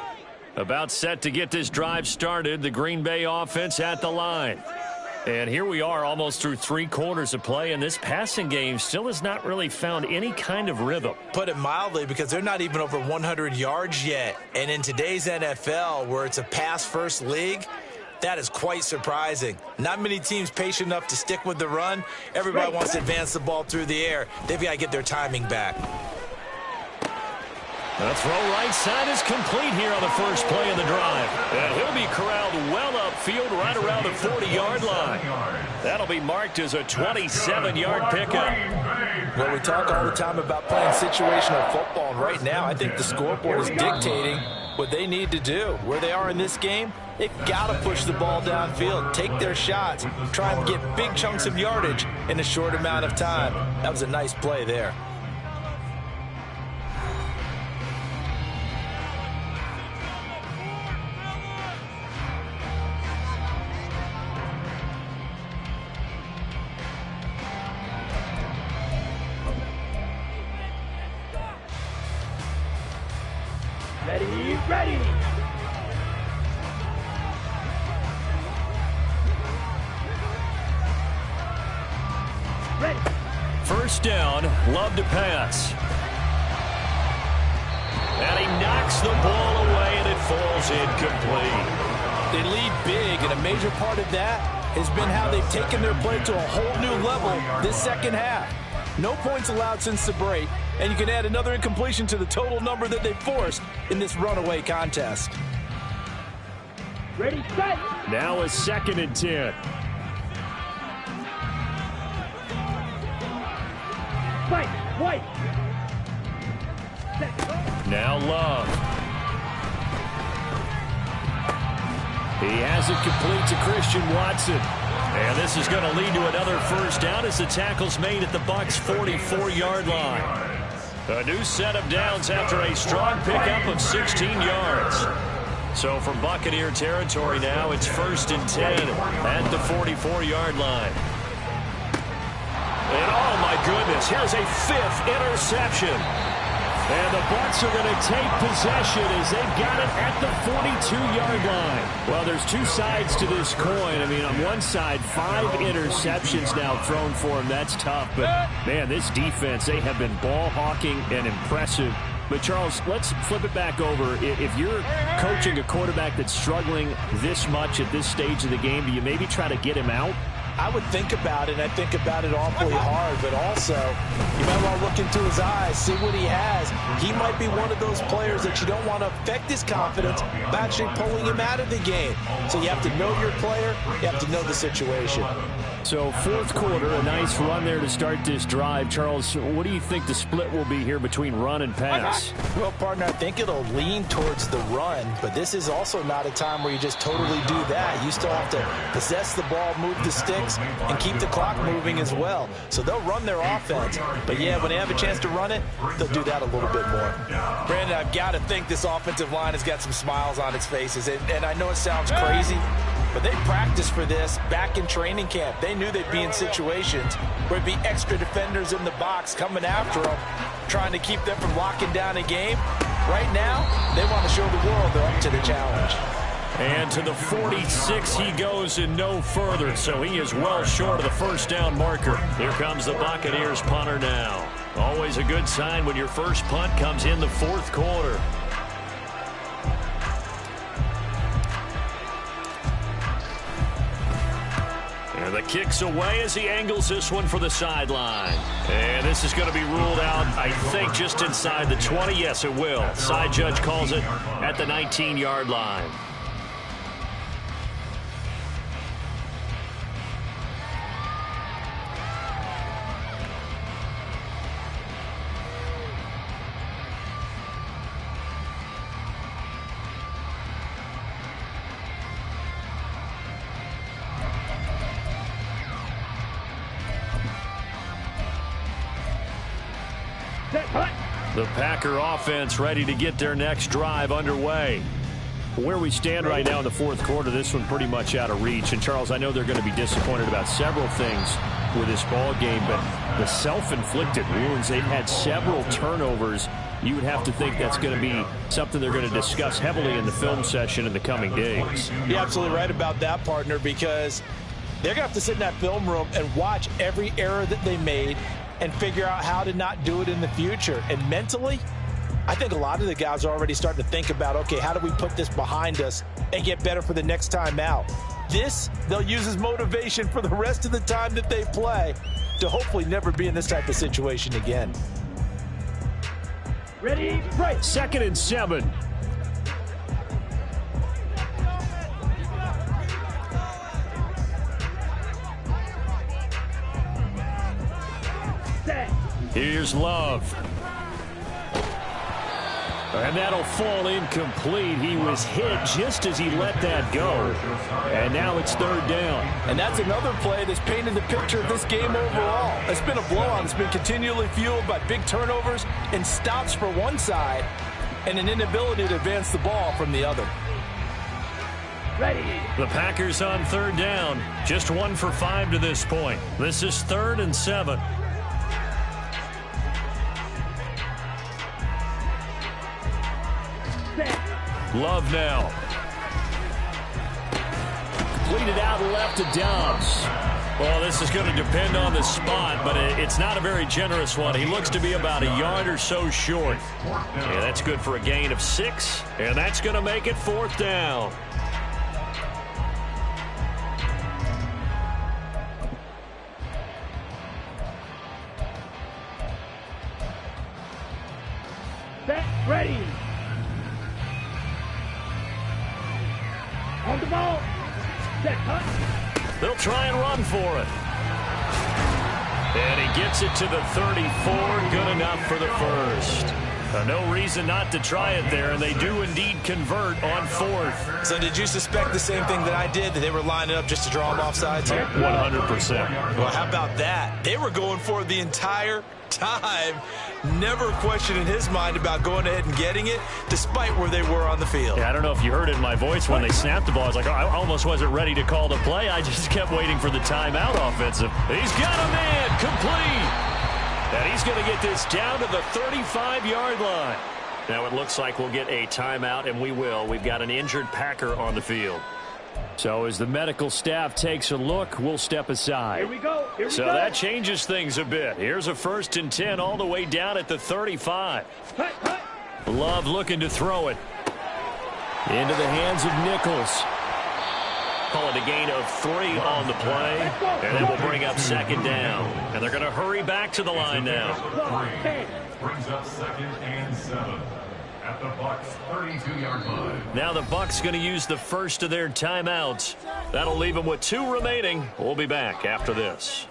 About set to get this drive started, the Green Bay offense at the line. And here we are almost through 3 quarters of play, and this passing game still has not really found any kind of rhythm. Put it mildly, because they're not even over 100 yards yet. And in today's NFL, where it's a pass-first league, that is quite surprising. Not many teams patient enough to stick with the run. Everybody wants to advance the ball through the air. They've got to get their timing back. The throw right side is complete here on the first play of the drive. And he'll be corralled well up midfield right around the 40-yard line. That'll be marked as a 27-yard pickup. Well, we talk all the time about playing situational football, and right now I think the scoreboard is dictating what they need to do. Where they are in this game, they've got to push the ball downfield, take their shots, try and get big chunks of yardage in a short amount of time. That was a nice play there. Ready. First down, Love to pass. And he knocks the ball away, and it falls incomplete. They lead big, and a major part of that has been how they've taken their play to a whole new level this second half. No points allowed since the break, and you can add another incompletion to the total number that they forced in this runaway contest. Ready, set. Now a 2nd and 10. White. Now Love. He has it complete to Christian Watson. And this is going to lead to another first down as the tackle's made at the Bucs' 44-yard line. A new set of downs after a strong pickup of 16 yards. So from Buccaneer territory now, it's 1st and 10 at the 44-yard line. And oh my goodness, here's a 5th interception. And the Bucs are going to take possession as they've got it at the 42-yard line. Well, there's two sides to this coin. I mean, on one side, 5 interceptions now thrown for him. That's tough. But, man, this defense, they have been ball hawking and impressive. But, Charles, let's flip it back over. If you're coaching a quarterback that's struggling this much at this stage of the game, do you maybe try to get him out? I would think about it, and I think about it awfully hard, but also you might want to look into his eyes, see what he has. He might be one of those players that you don't want to affect his confidence by actually pulling him out of the game. So you have to know your player, you have to know the situation. So 4th quarter, a nice run there to start this drive. Charles, what do you think the split will be here between run and pass? Well, partner, I think it'll lean towards the run, but this is also not a time where you just totally do that. You still have to possess the ball, move the sticks, and keep the clock moving as well. So they'll run their offense, but yeah, when they have a chance to run it, they'll do that a little bit more. Brandon, I've got to think this offensive line has got some smiles on its faces, and I know it sounds crazy, but they practiced for this back in training camp. They knew they'd be in situations where it'd be extra defenders in the box coming after them, trying to keep them from locking down a game. Right now, they want to show the world they're up to the challenge. And to the 46 he goes and no further, so he is well short of the first down marker. Here comes the Buccaneers punter now. Always a good sign when your first punt comes in the 4th quarter. And the kick's away as he angles this one for the sideline. And this is going to be ruled out, I think, just inside the 20. Yes, it will. Side judge calls it at the 19-yard line. The Packer offense ready to get their next drive underway. Where we stand right now in the 4th quarter, this one pretty much out of reach. And, Charles, I know they're going to be disappointed about several things with this ball game, but the self-inflicted wounds, they've had several turnovers. You would have to think that's going to be something they're going to discuss heavily in the film session in the coming days. You're absolutely right about that, partner, because they're going to have to sit in that film room and watch every error that they made and figure out how to not do it in the future. And mentally, I think a lot of the guys are already starting to think about, okay, how do we put this behind us and get better for the next time out? This, they'll use as motivation for the rest of the time that they play to hopefully never be in this type of situation again. Ready, right. 2nd and 7. Here's Love. And that'll fall incomplete. He was hit just as he let that go. And now it's third down. And that's another play that's painted the picture of this game overall. It's been a blowout. It's been continually fueled by big turnovers and stops for one side and an inability to advance the ball from the other. Ready. The Packers on third down. Just 1 for 5 to this point. This is 3rd and 7. Love now. Completed out left to Dobbs. Well, this is going to depend on the spot, but it's not a very generous one. He looks to be about a yard or so short. Yeah, that's good for a gain of 6, and that's going to make it 4th down. Set. Ready. On the ball. Set. Cut. They'll try and run for it. And he gets it to the 34. Good enough for the first. No reason not to try it there, and they do indeed convert on 4th. So did you suspect the same thing that I did, that they were lining up just to draw them off sides here? 100%. Well, how about that? They were going for it the entire time. Never a question in his mind about going ahead and getting it, despite where they were on the field. Yeah, I don't know if you heard it in my voice when they snapped the ball. I was like, oh, I almost wasn't ready to call the play. I just kept waiting for the timeout offensive. He's got a man complete. And he's going to get this down to the 35-yard line. Now it looks like we'll get a timeout, and we will. We've got an injured Packer on the field. So as the medical staff takes a look, we'll step aside. Here we go. Here we So go. that changes things a bit. Here's a 1st and 10 all the way down at the 35. Cut. Cut. Love looking to throw it. Into the hands of Nichols. Call it a gain of 3 on the play. And then we'll bring up 2nd down. And they're going to hurry back to the line now. Brings up 2nd and 7 at the Bucs 32-yard line. Now the Bucs going to use the first of their timeouts. That'll leave them with 2 remaining. We'll be back after this.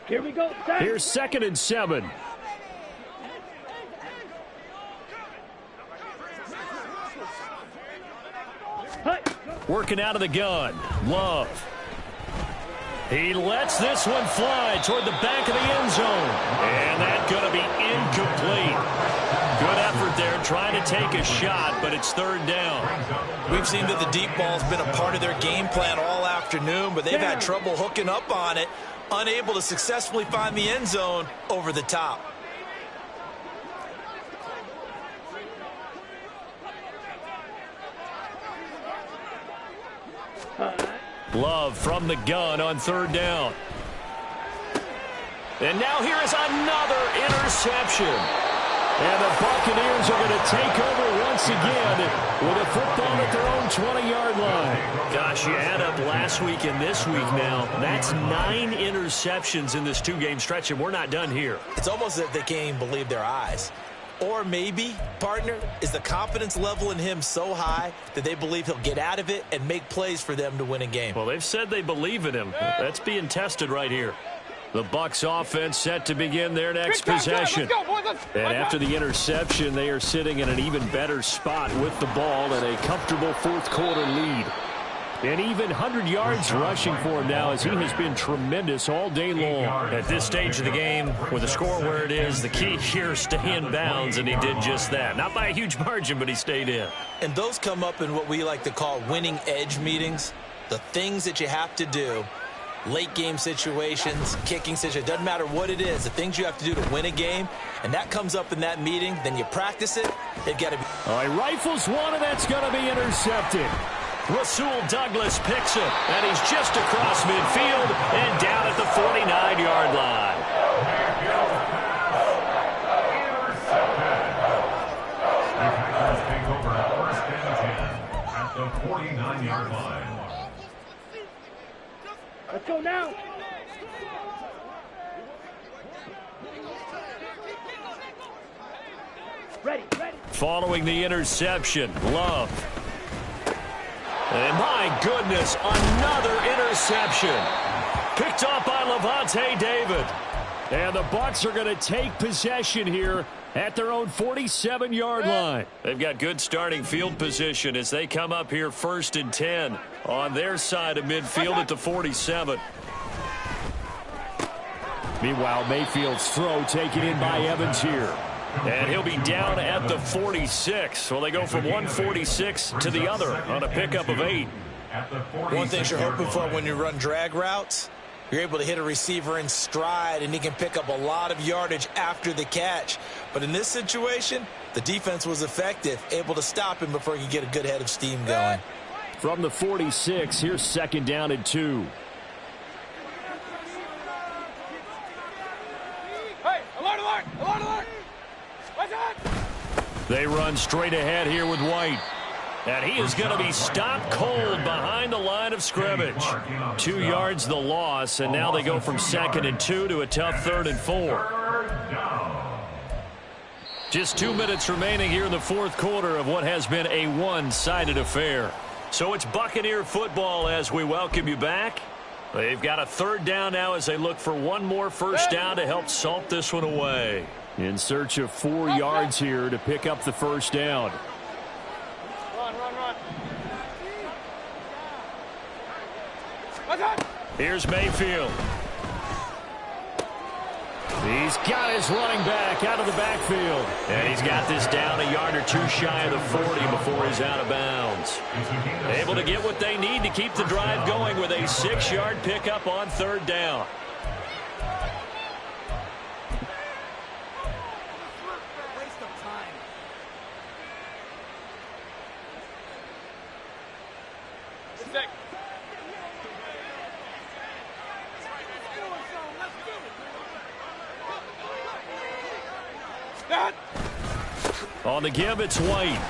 Here we go. Set. Here's 2nd and 7. Cut. Working out of the gun. Love. He lets this one fly toward the back of the end zone. And that's going to be incomplete. Good effort there trying to take a shot, but it's 3rd down. We've seen that the deep ball's been a part of their game plan all afternoon, but they've had trouble hooking up on it, unable to successfully find the end zone over the top. Love from the gun on 3rd down. And now here is another interception. And the Buccaneers are going to take over once again with a football at their own 20-yard line. Gosh, you add up last week and this week now. That's 9 interceptions in this 2-game stretch, and we're not done here. It's almost as if they can't even believe their eyes. Or maybe, partner, is the confidence level in him so high that they believe he'll get out of it and make plays for them to win a game. Well, they've said they believe in him. That's being tested right here. The Bucs offense set to begin their next possession. And after the interception, they are sitting in an even better spot with the ball and a comfortable 4th quarter lead. And even 100 yards rushing for him now, as he has been tremendous all day long. At this stage of the game, with the score where it is, the key here is stay in bounds, and he did just that. Not by a huge margin, but he stayed in. And those come up in what we like to call winning edge meetings. The things that you have to do, late game situations, kicking situations, doesn't matter what it is, the things you have to do to win a game, and that comes up in that meeting, then you practice it, they've got to be. All right, rifles one, and that's going to be intercepted. Rasul Douglas picks it, and he's just across midfield and down at the 49-yard line. Take over 1st and 10 at the 49-yard line. Let's go now. Ready. Following the interception, Love. And my goodness, another interception. Picked off by Levante David. And the Bucs are going to take possession here at their own 47-yard line. They've got good starting field position as they come up here 1st and 10 on their side of midfield at the 47. Meanwhile, Mayfield's throw taken in by Evans here. And he'll be down at the 46. Well, they go from 146 to the other on a pickup of 8. One thing you're hoping for when you run drag routes, you're able to hit a receiver in stride, and he can pick up a lot of yardage after the catch. But in this situation, the defense was effective, able to stop him before he could get a good head of steam going. From the 46, here's 2nd down and 2. Hey, alert, alert, alert, alert. What's that? They run straight ahead here with White. And he is going to be stopped cold behind the line of scrimmage. 2 yards the loss, and now they go from 2nd and 2 to a tough 3rd and 4. Just 2 minutes remaining here in the 4th quarter of what has been a one-sided affair. So it's Buccaneer football as we welcome you back. They've got a 3rd down now as they look for one more first down to help salt this one away. In search of 4 yards here to pick up the first down. Here's Mayfield. He's got his running back out of the backfield. And he's got this down a yard or 2 shy of the 40 before he's out of bounds. Able to get what they need to keep the drive going with a 6-yard pickup on 3rd down. On the give, it's White.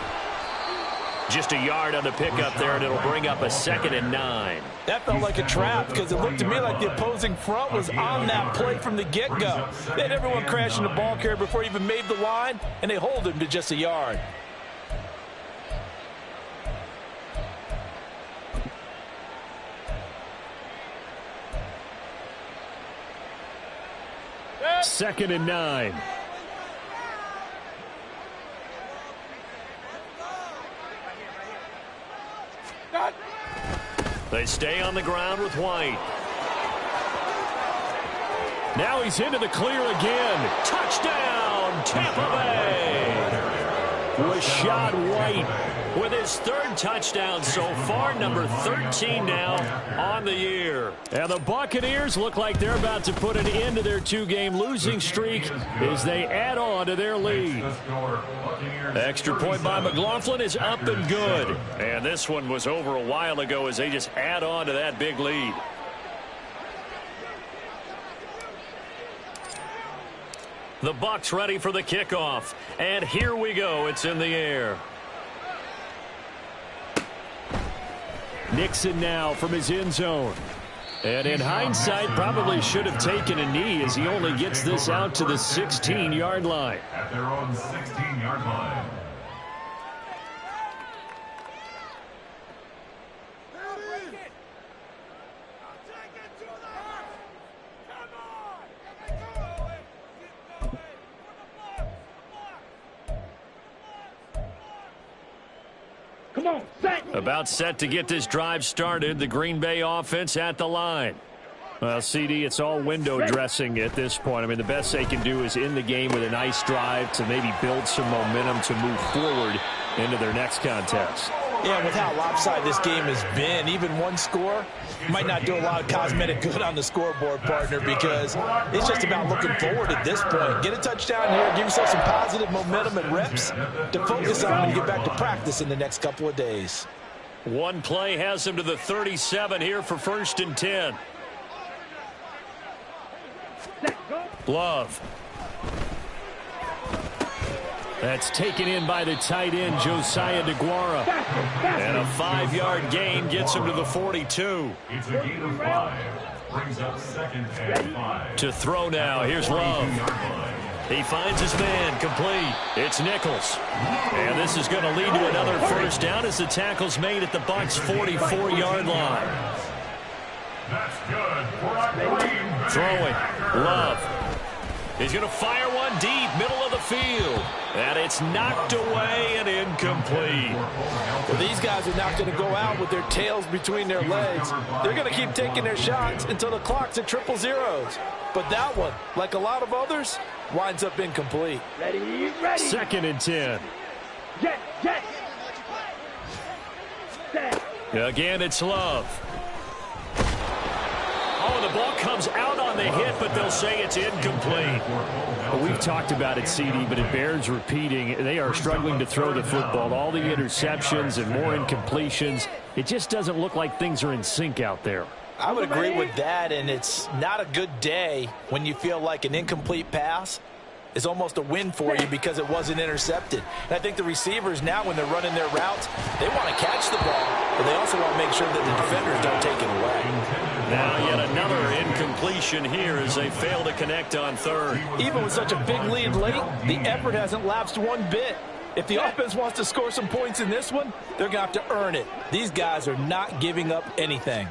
Just a yard on the pickup there, and it'll bring up a 2nd and 9. That felt like a trap because it looked to me like the opposing front was on that play from the get-go. They had everyone crashing the ball carrier before he even made the line, and they hold him to just a yard. Second and 9. They stay on the ground with White. Now he's into the clear again. Touchdown, Tampa Bay! Rashad White with his 3rd touchdown so far, number 13 now on the year. And the Buccaneers look like they're about to put an end to their 2-game losing streak as they add on to their lead. Extra point by McLaughlin is up and good. And this one was over a while ago as they just add on to that big lead. The Bucs ready for the kickoff. And here we go. It's in the air. Nixon now from his end zone. And in hindsight, probably should have taken a knee as he only gets this out to the 16-yard line. At their own 16-yard line. Come on, set. About set to get this drive started. The Green Bay offense at the line. Well, CD, it's all window dressing at this point. I mean, the best they can do is in the game with a nice drive to maybe build some momentum to move forward into their next contest. Yeah, with how lopsided this game has been, even one score might not do a lot of cosmetic good on the scoreboard, partner, because it's just about looking forward at this point. Get a touchdown here, give yourself some positive momentum and reps to focus on when you get back to practice in the next couple of days. One play has him to the 37 here for 1st and 10. Love. That's taken in by the tight end, Josiah DeGuara. And a 5-yard gain gets him to the 42. It's a gain of 5. Brings up 2nd and 5. To throw now. Here's Love. He finds his man, complete. It's Nichols. And this is going to lead to another first down as the tackle's made at the Bucs' 44-yard line. That's good for a Green Bay. Throwing. Love. He's going to fire one deep, middle of the field. And it's knocked away and incomplete. Well, these guys are not going to go out with their tails between their legs. They're going to keep taking their shots until the clock's at 000. But that one, like a lot of others, winds up incomplete. Ready. 2nd and 10. Jet. Again, it's Love. Oh, the ball comes out on the hit, but they'll say it's incomplete. Well, we've talked about it, CD, but it bears repeating. They are struggling to throw the football. All the interceptions and more incompletions. It just doesn't look like things are in sync out there. I would agree with that, and it's not a good day when you feel like an incomplete pass is almost a win for you because it wasn't intercepted. And I think the receivers now, when they're running their routes, they want to catch the ball, but they also want to make sure that the defenders don't take it away. Now yet another incompletion here as they fail to connect on 3rd. Even with such a big lead late, the effort hasn't lapsed one bit. If the offense wants to score some points in this one, they're going to have to earn it. These guys are not giving up anything.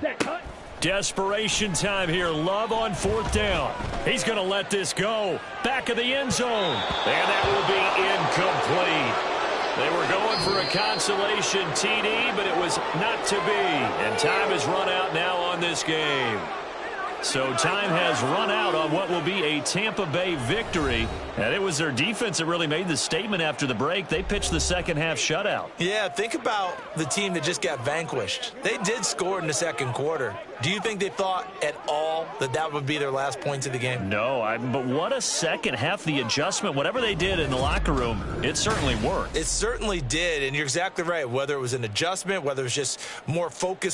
Desperation time here. Love on 4th down. He's going to let this go. Back of the end zone. And that will be incomplete. They were going for a consolation TD, but it was not to be. And time has run out now on this game. So time has run out on what will be a Tampa Bay victory. And it was their defense that really made the statement after the break. They pitched the second half shutout. Yeah, think about the team that just got vanquished. They did score in the second quarter. Do you think they thought at all that that would be their last points of the game? No, but what a second half. The adjustment, whatever they did in the locker room, it certainly worked. It certainly did, and you're exactly right. Whether it was an adjustment, whether it was just more focus